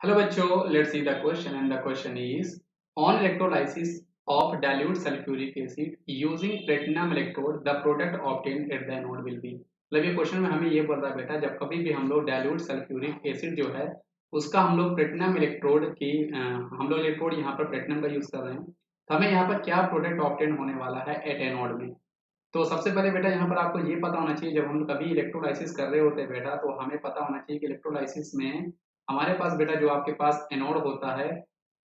Hello बच्चों, let's see the question and the question is on electrolysis of dilute sulfuric acid using platinum electrode the product obtained at the anode will be। मतलब ये question में हमें ये बोल रहा है बेटा, जब कभी भी हम लोग डाइल्यूट सल्फ्यूरिक एसिड जो है उसका हम लोग प्लेटिनम इलेक्ट्रोड की हम लोग इलेक्ट्रोड यहाँ पर प्लेटिनम का यूज कर रहे हैं, तो हमें यहाँ पर क्या प्रोडक्ट ऑब्टेन होने वाला है एट एनोड में। तो सबसे पहले बेटा यहाँ पर आपको ये पता होना चाहिए, जब हम कभी इलेक्ट्रोलाइसिस कर रहे होते हैं बेटा, तो हमें पता होना चाहिए कि इलेक्ट्रोलाइसिस में हमारे पास बेटा जो आपके पास एनोड होता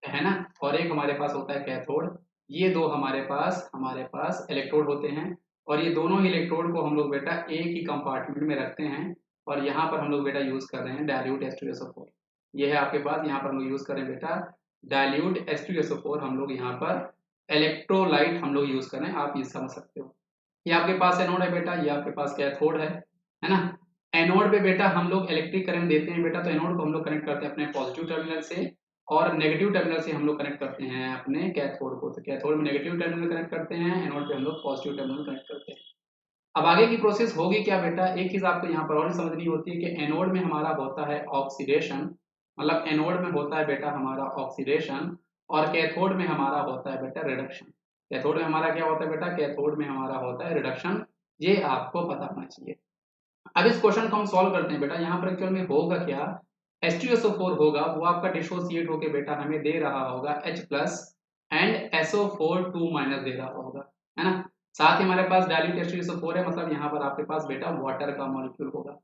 है ना, और एक हमारे पास होता है कैथोड। ये दो हमारे पास इलेक्ट्रोड होते हैं, और ये दोनों ही इलेक्ट्रोड को हम लोग बेटा एक ही कंपार्टमेंट में रखते हैं, और यहाँ पर हम लोग बेटा यूज कर रहे हैं डाइल्यूट H2SO4। ये है आपके पास, यहाँ पर हम लोग यूज करें बेटा डाइल्यूट H2SO4, हम लोग यहाँ पर इलेक्ट्रोलाइट हम लोग यूज करें, आप ये समझ सकते हो। ये आपके पास एनोड है बेटा, ये आपके पास कैथोड है ना। एनोड पे बेटा हम लोग इलेक्ट्रिक करंट देते हैं बेटा, तो एनोड को हम लोग कनेक्ट करते हैं अपने पॉजिटिव टर्मिनल से, और नेगेटिव टर्मिनल से हम लोग कनेक्ट करते हैं अपने कैथोड को। तो कैथोड में नेगेटिव टर्मिनल कनेक्ट करते हैं, एनोड पे हम लोग पॉजिटिव टर्मिनल कनेक्ट करते हैं। अब आगे की प्रोसेस होगी क्या बेटा, एक चीज आपको यहाँ पर और समझनी होती है कि एनोड में हमारा होता है ऑक्सीडेशन, मतलब एनोड में होता है बेटा हमारा ऑक्सीडेशन, और कैथोड में हमारा होता है बेटा रिडक्शन। कैथोड में हमारा क्या होता है बेटा, कैथोड में हमारा होता है रिडक्शन। ये आपको पता होना चाहिए। अब इस क्वेश्चन को हम सॉल्व करते हैं बेटा। यहाँ पर एक्चुअल में होगा क्या, H2SO4 होगा वो आपका डिसोसिएट होके बेटा हमें दे रहा होगा H plus and SO4 2 minus दे रहा होगा, है ना। साथ ही हमारे पास डाइल्यूट H2SO4 है, मतलब यहाँ पर आपके पास बेटा वाटर का मॉलिक्यूल होगा।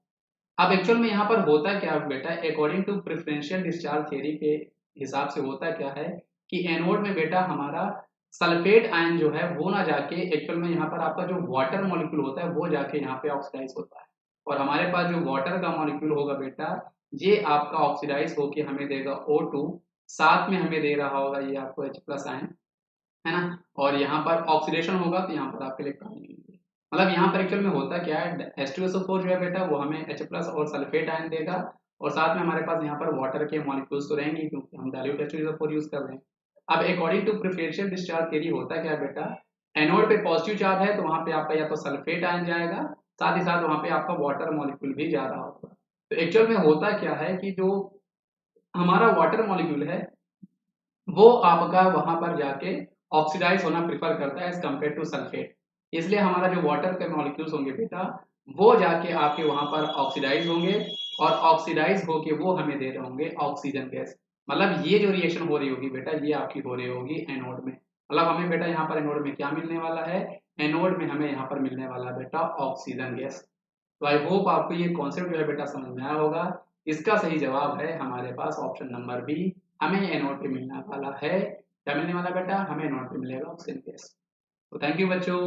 अब एक्चुअल में यहाँ पर होता क्या है बेटा, according to preferential discharge theory के हिसाब से होता क्या है कि एनोड में बेटा हमारा सल्फेट आयन जो है वो ना जाके एक्चुअल में यहाँ पर आपका जो वाटर मॉलिक्यूल होता है वो जाके यहाँ पे ऑक्सीडाइज होता है, और हमारे पास जो वाटर का मॉलिक्यूल होगा बेटा ये आपका ऑक्सीडाइज होके हमें देगा O2, साथ में हमें दे रहा होगा ये आपको H प्लस आयन, है ना। और यहाँ पर ऑक्सीडेशन होगा तो यहाँ पर आपके इलेक्ट्रॉन मिलेंगे। मतलब यहाँ पर एक्चुअल में होता क्या है, H2SO4 जो है बेटा वो हमें H प्लस और सल्फेट आयन देगा, और साथ में हमारे पास यहाँ पर वाटर के मॉलिक्यूल्स तो रहेंगे क्योंकि हम डाइल्यूट H2SO4 यूज कर रहे हैं। अब according to preferential discharge theory होता क्या है बेटा, एनोड पे पॉजिटिव चार्ज है तो वहां पे आपका या तो सल्फेट आयन जाएगा, साथ ही साथ वहां पे आपका वाटर मॉलिक्यूल भी जा रहा होगा। तो एक्चुअल में होता क्या है कि जो हमारा वाटर मॉलिक्यूल है वो आपका वहां पर जाके ऑक्सीडाइज होना प्रिफर करता है एज कम्पेयर टू सल्फेट। इसलिए हमारा जो वाटर के मॉलिक्यूल्स होंगे बेटा वो जाके आपके वहां पर ऑक्सीडाइज होंगे, और ऑक्सीडाइज होके वो हमें दे रहे होंगे ऑक्सीजन गैस। मतलब ये जो रिएक्शन हो रही होगी बेटा ये आपकी हो रही होगी एनोड में। मतलब हमें बेटा यहाँ पर एनोड में क्या मिलने वाला है, एनोड में हमें यहाँ पर मिलने वाला है बेटा ऑक्सीजन गैस। तो आई होप आपको ये कॉन्सेप्ट जो है बेटा समझ में आया होगा। इसका सही जवाब है हमारे पास ऑप्शन नंबर बी, हमें एनोड पे मिलने वाला है। क्या मिलने वाला बेटा, हमें एनोड पे मिलेगा ऑक्सीजन गैस। तो थैंक यू बच्चों।